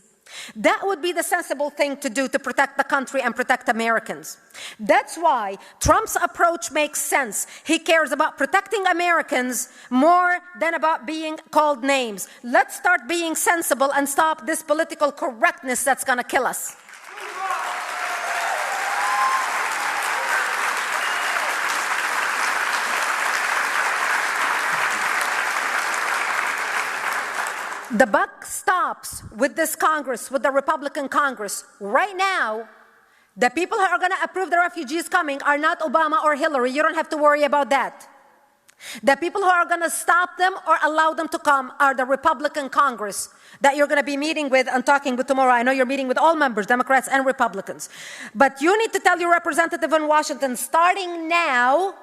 That would be the sensible thing to do to protect the country and protect Americans. That's why Trump's approach makes sense. He cares about protecting Americans more than about being called names. Let's start being sensible and stop this political correctness that's going to kill us. The buck stops with this Congress, with the Republican Congress. Right now, the people who are going to approve the refugees coming are not Obama or Hillary. You don't have to worry about that. The people who are going to stop them or allow them to come are the Republican Congress that you're going to be meeting with and talking with tomorrow. I know you're meeting with all members, Democrats and Republicans. But you need to tell your representative in Washington, starting now,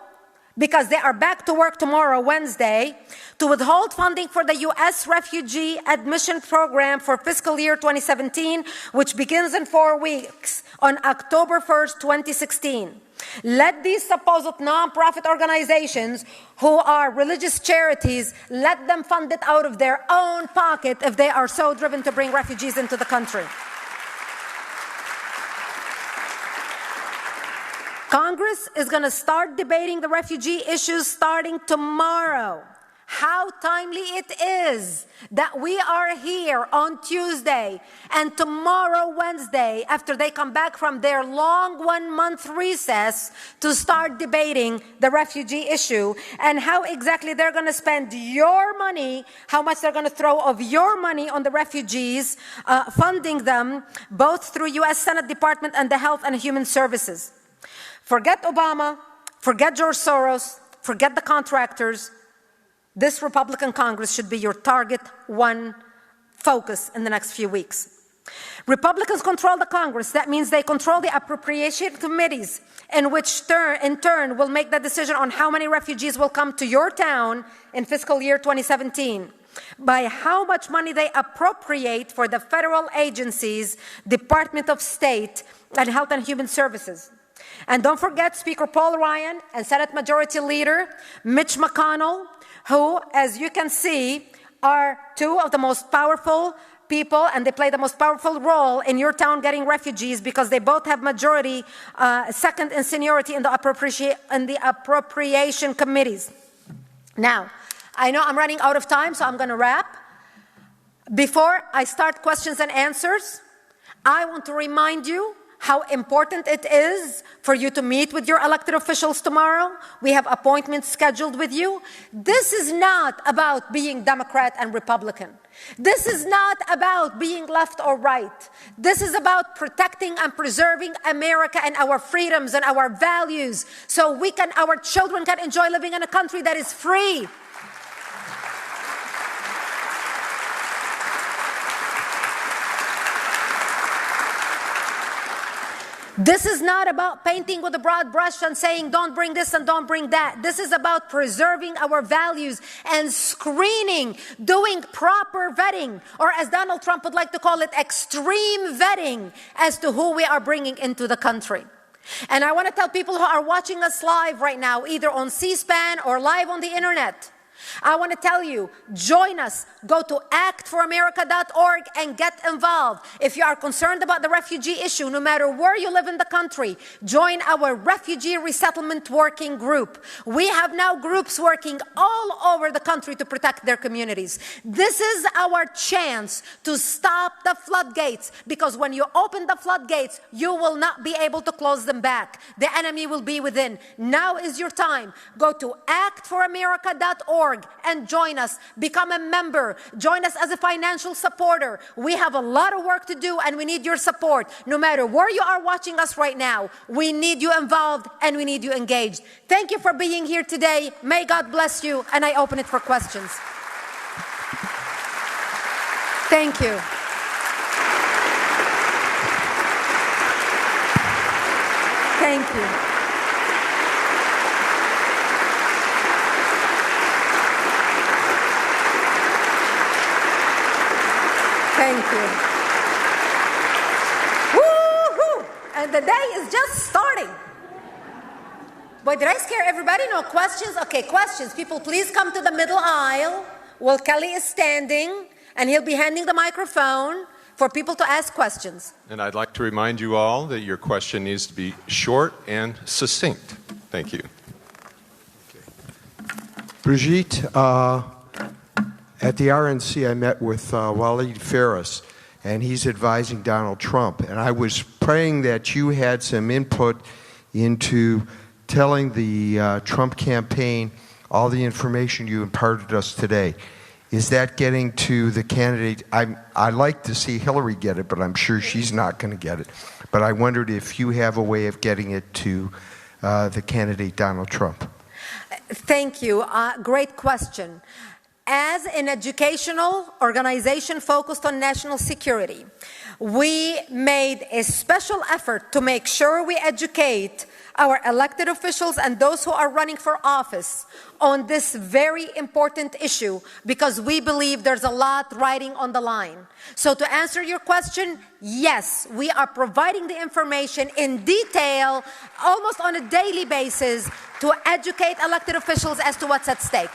because they are back to work tomorrow, Wednesday, to withhold funding for the U.S. Refugee Admission Program for fiscal year 2017, which begins in 4 weeks on October 1st, 2016. Let these supposed nonprofit organizations who are religious charities, let them fund it out of their own pocket if they are so driven to bring refugees into the country. Congress is going to start debating the refugee issues starting tomorrow. How timely it is that we are here on Tuesday and tomorrow, Wednesday, after they come back from their long 1-month recess, to start debating the refugee issue and how exactly they're going to spend your money, how much they're going to throw of your money on the refugees, funding them both through U.S. Senate Department and the Health and Human Services. Forget Obama, forget George Soros, forget the contractors. This Republican Congress should be your target one focus in the next few weeks. Republicans control the Congress. That means they control the appropriation committees, in which in turn will make the decision on how many refugees will come to your town in fiscal year 2017. By how much money they appropriate for the federal agencies, Department of State, and Health and Human Services. And don't forget Speaker Paul Ryan and Senate Majority Leader Mitch McConnell, who, as you can see, are two of the most powerful people, and they play the most powerful role in your town getting refugees because they both have majority, second in seniority in the appropriation committees. Now, I know I'm running out of time, so I'm going to wrap. Before I start questions and answers, I want to remind you how important it is for you to meet with your elected officials tomorrow. We have appointments scheduled with you. This is not about being Democrat and Republican. This is not about being left or right. This is about protecting and preserving America and our freedoms and our values so our children can enjoy living in a country that is free. This is not about painting with a broad brush and saying don't bring this and don't bring that. This is about preserving our values and screening, doing proper vetting, or as Donald Trump would like to call it, extreme vetting as to who we are bringing into the country. And I want to tell people who are watching us live right now, either on C-SPAN or live on the internet, I want to tell you, join us. Go to actforamerica.org and get involved. If you are concerned about the refugee issue, no matter where you live in the country, join our Refugee Resettlement Working Group. We have now groups working all over the country to protect their communities. This is our chance to stop the floodgates, because when you open the floodgates, you will not be able to close them back. The enemy will be within. Now is your time. Go to actforamerica.org and join us. Become a member. Join us as a financial supporter. We have a lot of work to do and we need your support. No matter where you are watching us right now, we need you involved and we need you engaged. Thank you for being here today. May God bless you, and I open it for questions. Thank you. Thank you. Thank you. Woo-hoo! And the day is just starting. Boy, did I scare everybody? No questions? Okay, questions. People, please come to the middle aisle while Kelly is standing, and he'll be handing the microphone for people to ask questions. And I'd like to remind you all that your question needs to be short and succinct. Thank you. Brigitte, at the RNC, I met with Walid Ferris, and he's advising Donald Trump. And I was praying that you had some input into telling the Trump campaign all the information you imparted us today. is that getting to the candidate? I like to see Hillary get it, but I'm sure she's not going to get it. But I wondered if you have a way of getting it to the candidate Donald Trump. Thank you. Great question. As an educational organization focused on national security, we made a special effort to make sure we educate our elected officials and those who are running for office on this very important issue, because we believe there's a lot riding on the line. So to answer your question, yes, we are providing the information in detail, almost on a daily basis, to educate elected officials as to what's at stake.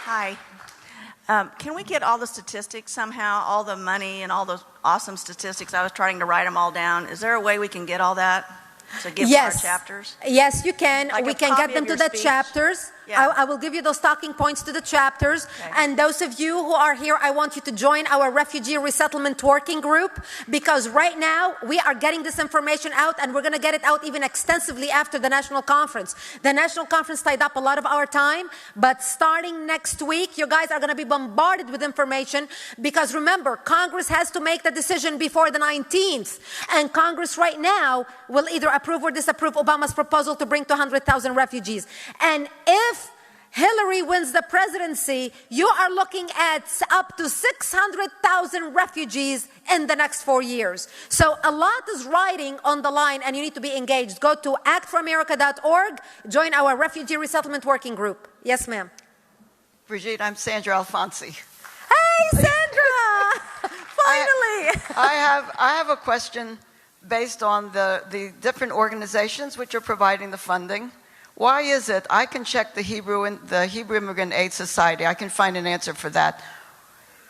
Hi. Can we get all the statistics somehow, all the money and all those awesome statistics? I was trying to write them all down. Is there a way we can get all that to give to our chapters? Yes, you can. Like we a can get copy them of to your the speech? chapters. Yeah. I will give you those talking points to the chapters. Okay. And those of you who are here, I want you to join our refugee resettlement working group, because right now we are getting this information out, and we're going to get it out even extensively after the national conference. The national conference tied up a lot of our time, but starting next week, you guys are going to be bombarded with information, because remember, Congress has to make the decision before the 19th. And Congress right now will either approve or disapprove Obama's proposal to bring 200,000 refugees. And if Hillary wins the presidency, you are looking at up to 600,000 refugees in the next 4 years. So a lot is riding on the line, and you need to be engaged. Go to actforamerica.org, join our refugee resettlement working group. Yes, ma'am. Brigitte, I'm Sandra Alfonsi. Hey, Sandra! Finally! I have a question based on the different organizations which are providing the funding. Why is it? I can check the Hebrew Immigrant Aid Society. I can find an answer for that.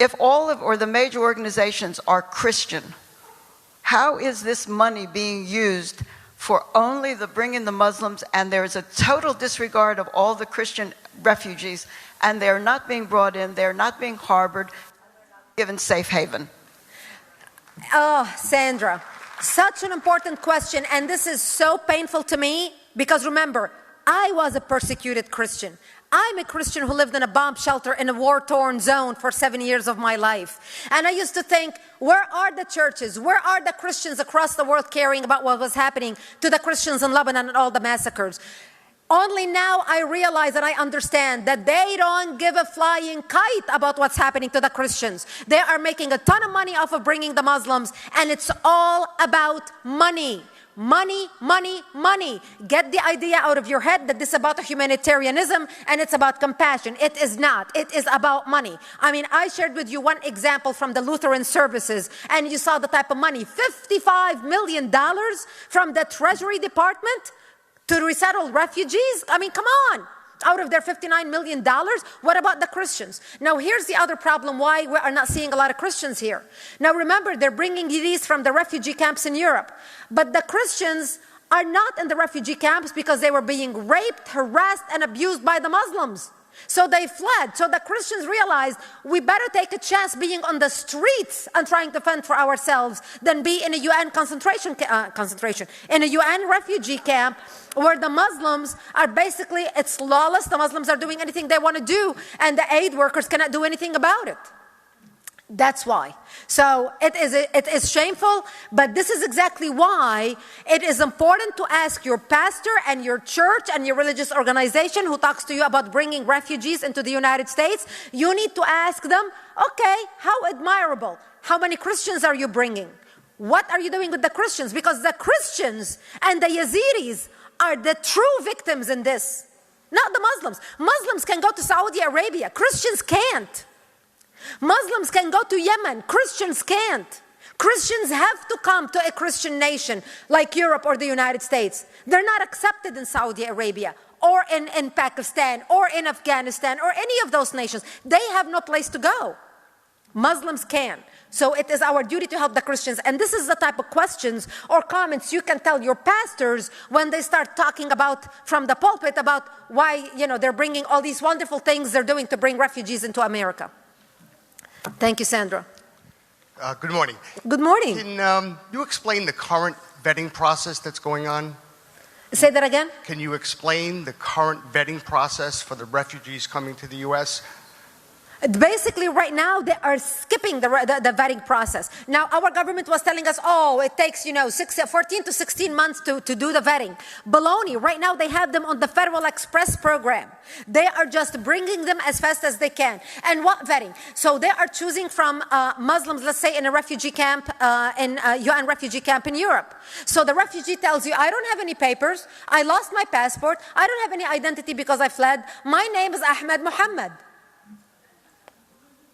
If all of or the major organizations are Christian, how is this money being used for only the bringing the Muslims, and there is a total disregard of all the Christian refugees, and they're not being brought in, they're not being harbored, given safe haven? Oh, Sandra, such an important question, and this is so painful to me, because remember, I was a persecuted Christian. I'm a Christian who lived in a bomb shelter in a war-torn zone for 7 years of my life. And I used to think, where are the churches? Where are the Christians across the world caring about what was happening to the Christians in Lebanon and all the massacres? Only now I realize and I understand that they don't give a flying kite about what's happening to the Christians. They are making a ton of money off of bringing the Muslims, and it's all about money. Money, money, money. Get the idea out of your head that this is about humanitarianism and it's about compassion. It is not. It is about money. I mean, I shared with you one example from the Lutheran services, and you saw the type of money. $55 million from the Treasury Department to resettle refugees? I mean, come on. Out of their $59 million, what about the Christians? Now, here's the other problem why we are not seeing a lot of Christians here. Now, remember, they're bringing these from the refugee camps in Europe. But the Christians are not in the refugee camps because they were being raped, harassed, and abused by the Muslims. So they fled. So the Christians realized we better take a chance being on the streets and trying to fend for ourselves than be in a UN in a UN refugee camp where the Muslims are basically, it's lawless. The Muslims are doing anything they want to do, and the aid workers cannot do anything about it. That's why. So it is shameful, but this is exactly why it is important to ask your pastor and your church and your religious organization who talks to you about bringing refugees into the United States. You need to ask them, okay, how admirable. How many Christians are you bringing? What are you doing with the Christians? Because the Christians and the Yazidis are the true victims in this, not the Muslims. Muslims can go to Saudi Arabia. Christians can't. Muslims can go to Yemen. Christians can't. Christians have to come to a Christian nation like Europe or the United States. They're not accepted in Saudi Arabia or in Pakistan or in Afghanistan or any of those nations. They have no place to go. Muslims can. So it is our duty to help the Christians. And this is the type of questions or comments you can tell your pastors when they start talking about from the pulpit about why, they're bringing all these wonderful things they're doing to bring refugees into America. Thank you, Sandra. Good morning. Good morning. Can you explain the current vetting process that's going on? Say that again? Can you explain the current vetting process for the refugees coming to the U.S.? Basically, right now, they are skipping the vetting process. Now, our government was telling us, oh, it takes, 14 to 16 months to do the vetting. Baloney. Right now, they have them on the Federal Express program. They are just bringing them as fast as they can. And what vetting? So they are choosing from Muslims, let's say, in a refugee camp, in a UN refugee camp in Europe. So the refugee tells you, I don't have any papers. I lost my passport. I don't have any identity because I fled. My name is Ahmed Muhammad.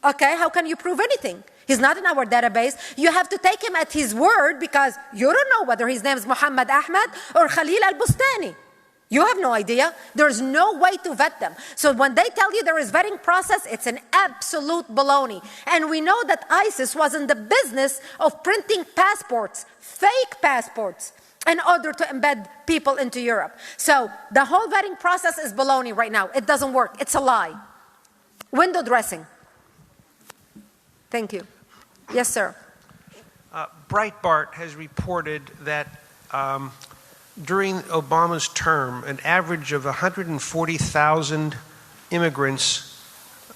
Okay, how can you prove anything? He's not in our database. You have to take him at his word because you don't know whether his name is Muhammad Ahmed or Khalil al-Bustani. You have no idea. There's no way to vet them. So when they tell you there is vetting process, it's an absolute baloney. And we know that ISIS was in the business of printing passports, fake passports, in order to embed people into Europe. So the whole vetting process is baloney right now. It doesn't work. It's a lie. Window dressing. Thank you. Yes, sir. Breitbart has reported that during Obama's term, an average of 140,000 immigrants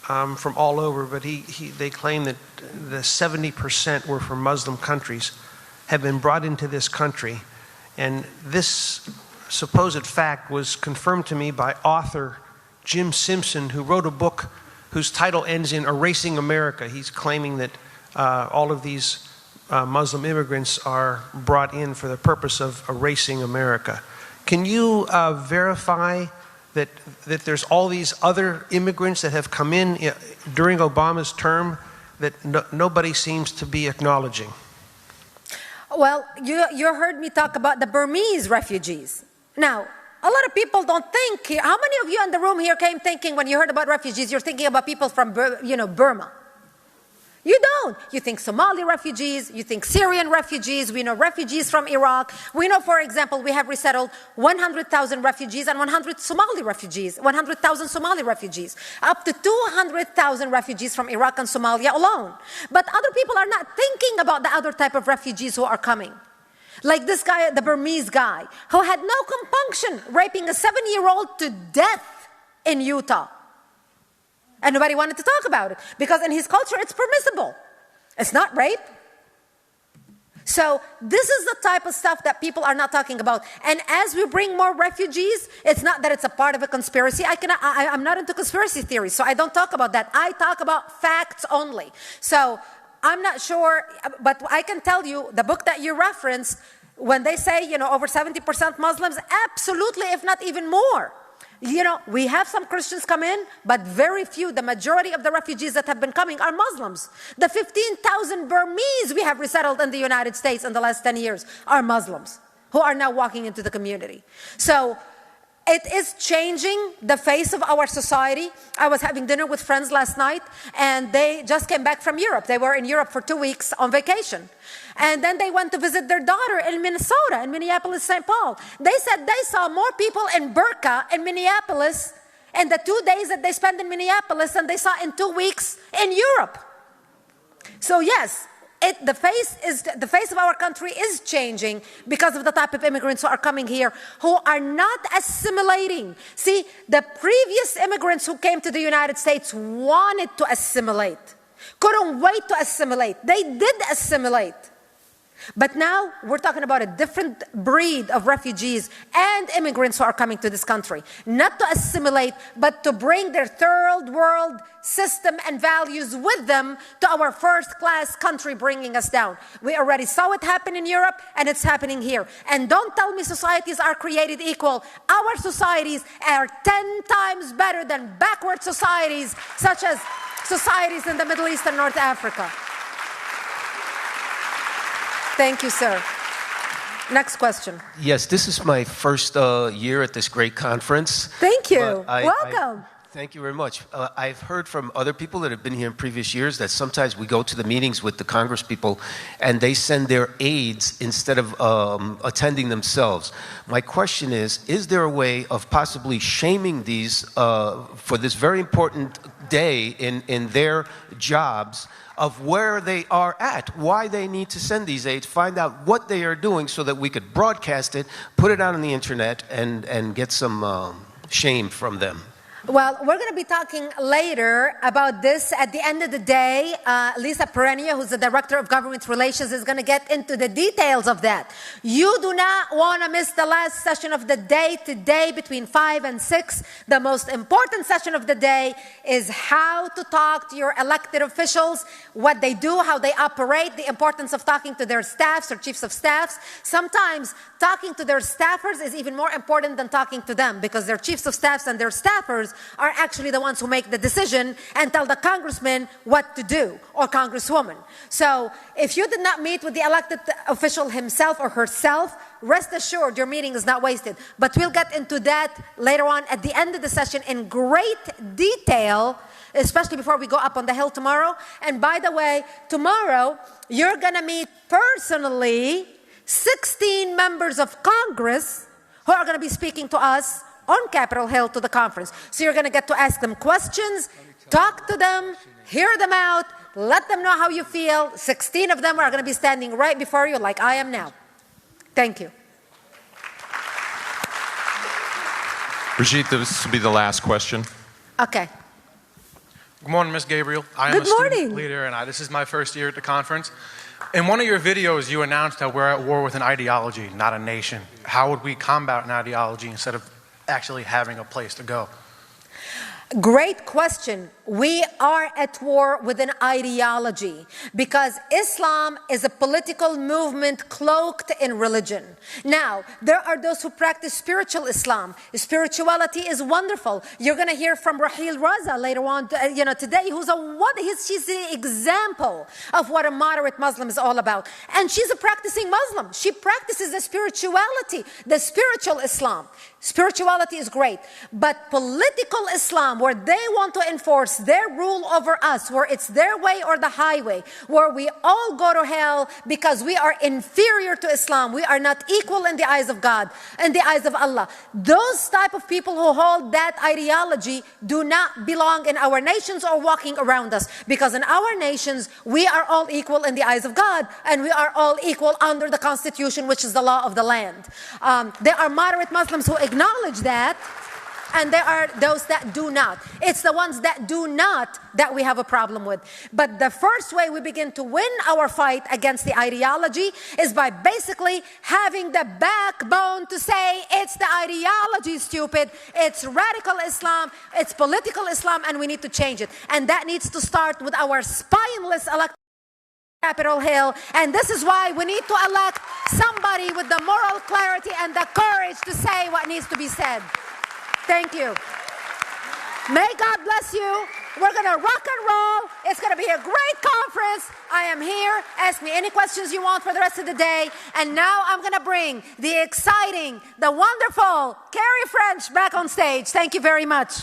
from all over, but they claim that the 70% were from Muslim countries, have been brought into this country. And this supposed fact was confirmed to me by author Jim Simpson, who wrote a book whose title ends in Erasing America. He's claiming that all of these Muslim immigrants are brought in for the purpose of erasing America. Can you verify that there's all these other immigrants that have come in during Obama's term that nobody seems to be acknowledging? Well, you heard me talk about the Burmese refugees. Now, a lot of people don't think, how many of you in the room here came thinking when you heard about refugees, you're thinking about people from Burma? You don't. You think Somali refugees, you think Syrian refugees, we know refugees from Iraq. We know, for example, we have resettled 100,000 refugees and 100,000 Somali refugees, up to 200,000 refugees from Iraq and Somalia alone. But other people are not thinking about the other type of refugees who are coming. Like this guy, the Burmese guy, who had no compunction raping a 7-year-old to death in Utah. And nobody wanted to talk about it because in his culture it's permissible. It's not rape. So this is the type of stuff that people are not talking about. And as we bring more refugees, it's not that it's a part of a conspiracy. I'm not into conspiracy theories, so I don't talk about that. I talk about facts only. So I'm not sure, but I can tell you the book that you referenced, when they say, over 70% Muslims, absolutely, if not even more. We have some Christians come in, but very few. The majority of the refugees that have been coming are Muslims. The 15,000 Burmese we have resettled in the United States in the last 10 years are Muslims who are now walking into the community. So it is changing the face of our society. I was having dinner with friends last night, and they just came back from Europe. They were in Europe for 2 weeks on vacation. And then they went to visit their daughter in Minnesota, in Minneapolis, St. Paul. They said they saw more people in burqa in Minneapolis in the 2 days that they spent in Minneapolis than they saw in 2 weeks in Europe. So yes, the face of our country is changing because of the type of immigrants who are coming here, who are not assimilating. See, the previous immigrants who came to the United States wanted to assimilate, couldn't wait to assimilate. They did assimilate. But now we're talking about a different breed of refugees and immigrants who are coming to this country. Not to assimilate, but to bring their third world system and values with them to our first-class country, bringing us down. We already saw it happen in Europe, and it's happening here. And don't tell me societies are created equal. Our societies are 10 times better than backward societies, such as societies in the Middle East and North Africa. Thank you, sir. Next question. Yes, this is my first year at this great conference. Thank you. Welcome. Thank you very much. I've heard from other people that have been here in previous years that sometimes we go to the meetings with the Congress people and they send their aides instead of attending themselves. My question is there a way of possibly shaming these for this very important day in their jobs of where they are at, why they need to send these aids, find out what they are doing so that we could broadcast it, put it out on the internet, and get some shame from them. Well, we're going to be talking later about this. At the end of the day, Lisa Perenia, who's the Director of Government Relations, is going to get into the details of that. You do not want to miss the last session of the day today between 5 and 6. The most important session of the day is how to talk to your elected officials, what they do, how they operate, the importance of talking to their staffs or chiefs of staffs. Sometimes talking to their staffers is even more important than talking to them, because their chiefs of staffs and their staffers are actually the ones who make the decision and tell the congressman what to do, or congresswoman. So if you did not meet with the elected official himself or herself, rest assured your meeting is not wasted. But we'll get into that later on at the end of the session in great detail, especially before we go up on the Hill tomorrow. And by the way, tomorrow you're going to meet personally 16 members of Congress who are going to be speaking to us on Capitol Hill to the conference. So you're going to get to ask them questions, talk to them, hear them out, let them know how you feel. 16 of them are going to be standing right before you like I am now. Thank you. Brigitte, this will be the last question. Okay. Good morning, Ms. Gabriel. I am Good a student morning. leader, and this is my first year at the conference. In one of your videos, you announced that we're at war with an ideology, not a nation. How would we combat an ideology instead of actually having a place to go? Great question. We are at war with an ideology because Islam is a political movement cloaked in religion. Now, there are those who practice spiritual Islam. Spirituality is wonderful. You're going to hear from Raheel Raza later on, today, she's the example of what a moderate Muslim is all about. And she's a practicing Muslim. She practices the spirituality, the spiritual Islam. Spirituality is great, but political Islam, where they want to enforce their rule over us, where it's their way or the highway, where we all go to hell because we are inferior to Islam, we are not equal in the eyes of God, in the eyes of Allah. Those type of people who hold that ideology do not belong in our nations or walking around us, because in our nations we are all equal in the eyes of God, and we are all equal under the Constitution, which is the law of the land. There are moderate Muslims who acknowledge that, and there are those that do not. It's the ones that do not that we have a problem with. But the first way we begin to win our fight against the ideology is by basically having the backbone to say it's the ideology, stupid, it's radical Islam, it's political Islam, and we need to change it. And that needs to start with our spineless elected Capitol Hill, and this is why we need to elect somebody with the moral clarity and the courage to say what needs to be said. Thank you. May God bless you. We're going to rock and roll. It's going to be a great conference. I am here. Ask me any questions you want for the rest of the day. And now I'm going to bring the exciting, the wonderful Carrie French back on stage. Thank you very much.